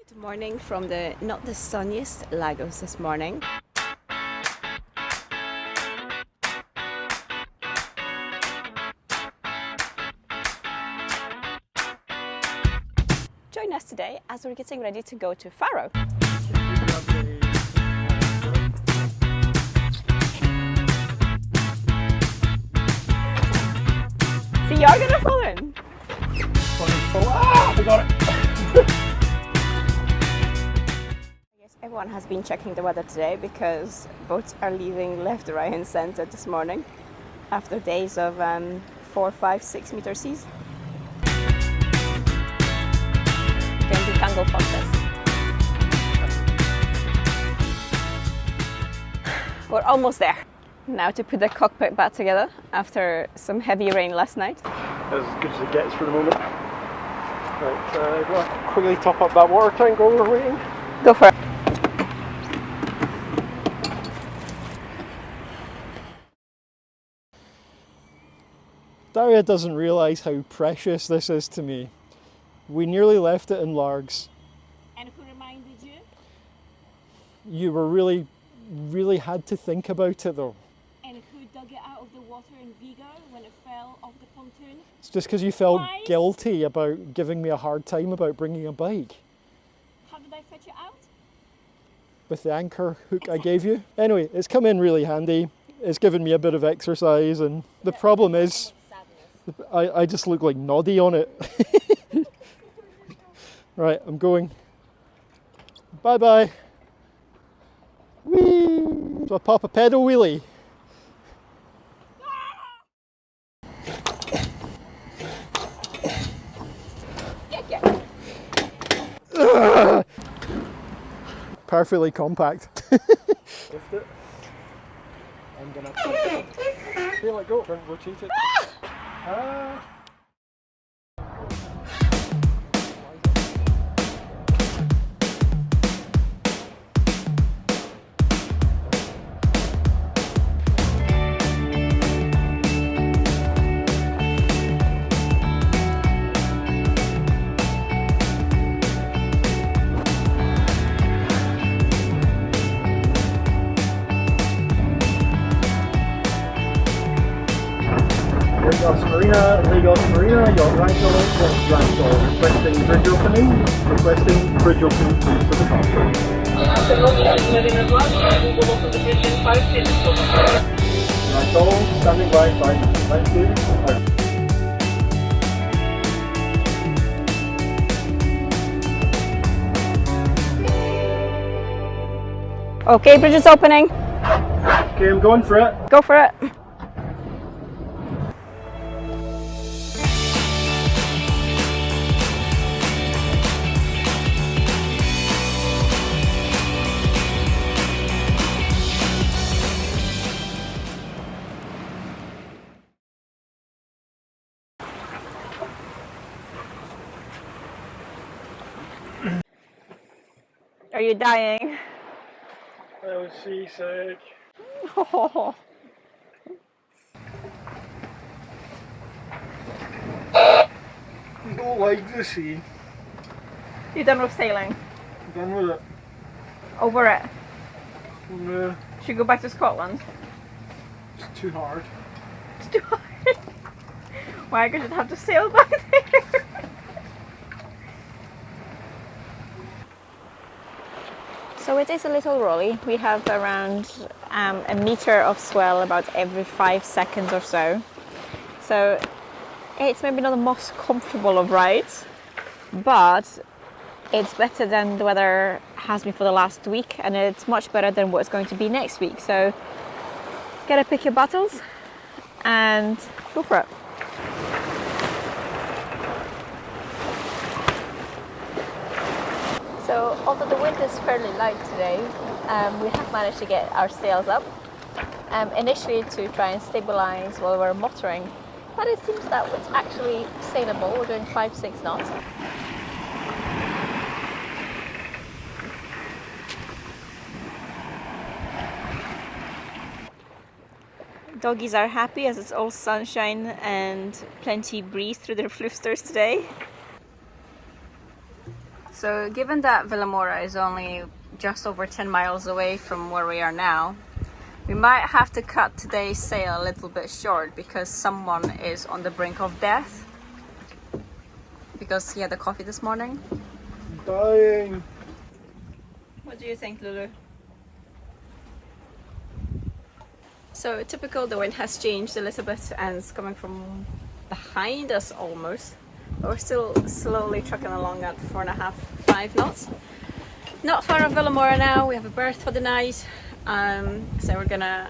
Good morning from the not the sunniest Lagos this morning. Join us today as we're getting ready to go to Faro. So you're gonna fall in? Ah, I got it! Everyone has been checking the weather today because boats are leaving left, right and center this morning after days of 4, 5, 6 meter seas. Going to Tango Foxes. We're almost there. Now to put the cockpit back together after some heavy rain last night. As good as it gets for the moment. Right, go on, quickly top up that water tank while we're waiting. Go for it. Daria doesn't realise how precious this is to me. We nearly left it in Largs. And who reminded you? You were really had to think about it though. And who dug it out of the water in Vigo when it fell off the pontoon? It's just because you felt Twice. guilty about giving me a hard time about bringing a bike. How did I fetch it out? With the anchor hook I gave you. Anyway, it's come in really handy. It's given me a bit of exercise, and the problem is I just look like Noddy on it. Right, I'm going. Bye bye. Whee! So I pop a pedal wheelie. Perfectly compact. Lift it. I'm gonna feel it go. Turn, rotate it. Marina, your Ragdoll, requesting bridge opening, please for the cockpit. Ragdoll, standing by, 5 minutes, thank you. Okay, bridge is opening. Okay, I'm going for it. Go for it. Are you dying? I was seasick. Oh. I don't like the sea. You done with sailing? I'm done with it. Over it? No, Should we go back to Scotland? it's too hard. It's too hard. Why? Because you'd have to sail back there. So it is a little rolly. We have around a meter of swell about every 5 seconds or so. So it's maybe not the most comfortable of rides, but it's better than the weather has been for the last week, and it's much better than what it's going to be next week. So gotta pick your battles and go for it. So although the wind is fairly light today, we have managed to get our sails up initially to try and stabilize while we're motoring, but it seems that it's actually sailable. We're doing 5-6 knots. Doggies are happy as it's all sunshine and plenty breeze through their floosters today. So given that Vilamoura is only just over 10 miles away from where we are now, we might have to cut today's sail a little bit short because someone is on the brink of death because he had the coffee this morning. Dying. What do you think, Lulu? So typical, the wind has changed a little bit and it's coming from behind us almost, but we're still slowly trucking along at 4.5, 5 knots. Not far off Vilamoura now. We have a berth for the night, so we're gonna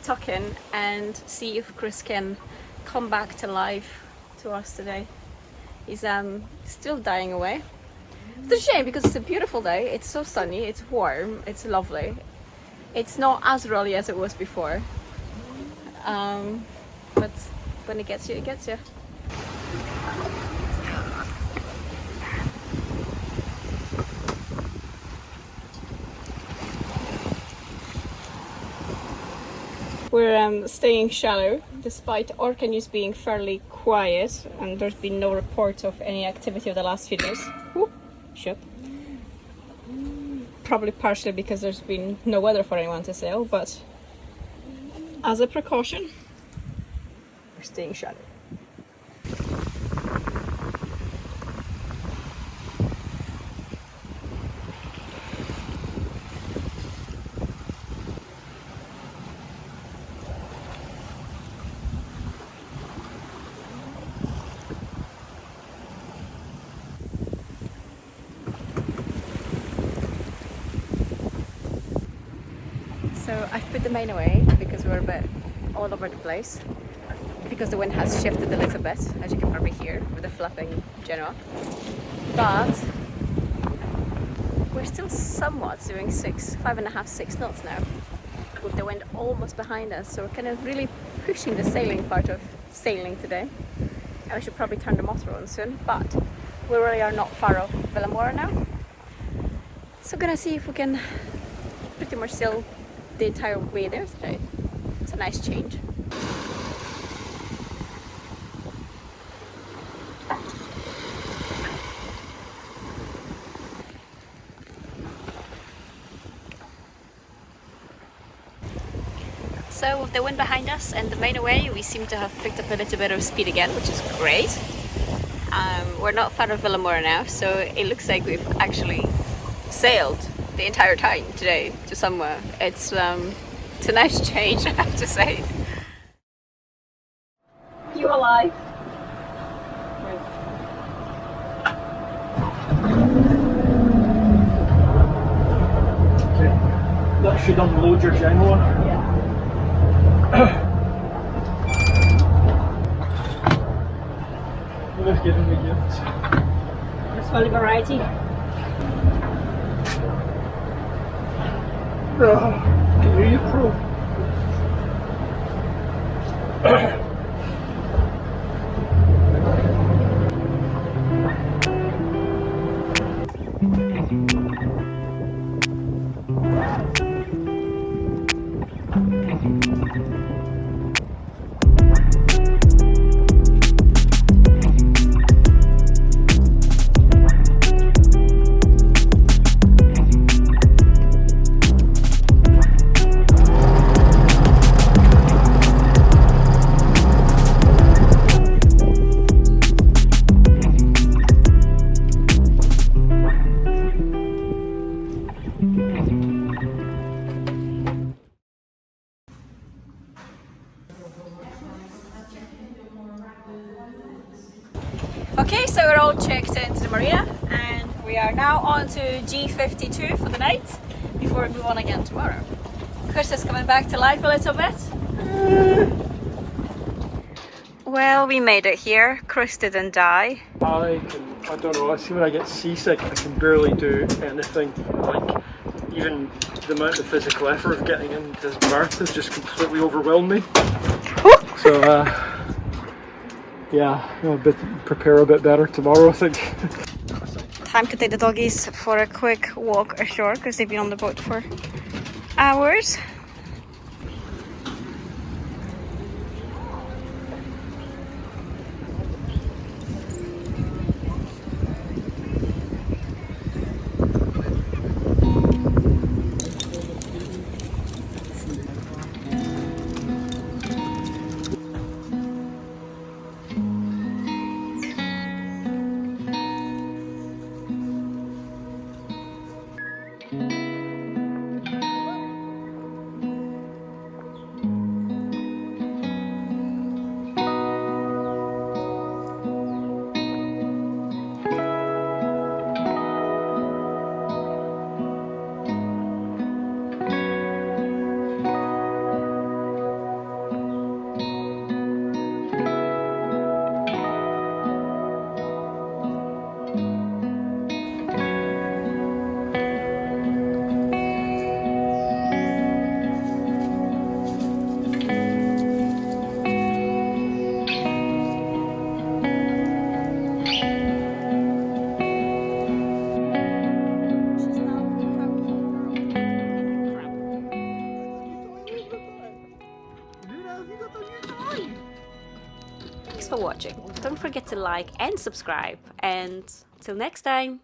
tuck in and see if Chris can come back to life to us today. He's still dying away. It's a shame because it's a beautiful day. It's so sunny, it's warm, it's lovely. It's not as rolly as it was before, but when it gets you, it gets you. We're staying shallow despite Orca news being fairly quiet and there's been no reports of any activity of the last few days. Whoop, ship. Probably partially because there's been no weather for anyone to sail, but as a precaution, we're staying shallow. So I've put the main away because we're a bit all over the place because the wind has shifted a little bit, as you can probably hear with the flapping Genoa. But we're still somewhat doing 5.5, 6 knots now with the wind almost behind us. So we're kind of really pushing the sailing part of sailing today. And we should probably turn the motor on soon, but we really are not far off Vilamoura now. So gonna see if we can pretty much sail the entire way there today. It's a nice change. So with the wind behind us and the main away, we seem to have picked up a little bit of speed again, which is great. We're not far off Vilamoura now, so it looks like we've actually sailed the entire time today to somewhere. It's a nice change, I have to say. You alive? Okay, that should unload your Genoa. Yeah. They've given me gifts. There's only variety. Can you hear you, Pro? Okay, so we're all checked into the marina and we are now on to G52 for the night before we move on again tomorrow. Chris is coming back to life a little bit. Well, we made it here. Chris didn't die. I don't know, I see when I get seasick I can barely do anything. Like, even the amount of physical effort of getting into this berth has just completely overwhelmed me. So yeah, I'll prepare a bit better tomorrow, I think. Time to take the doggies for a quick walk ashore because they've been on the boat for hours. Thanks for watching. Don't forget to like and subscribe, and till next time.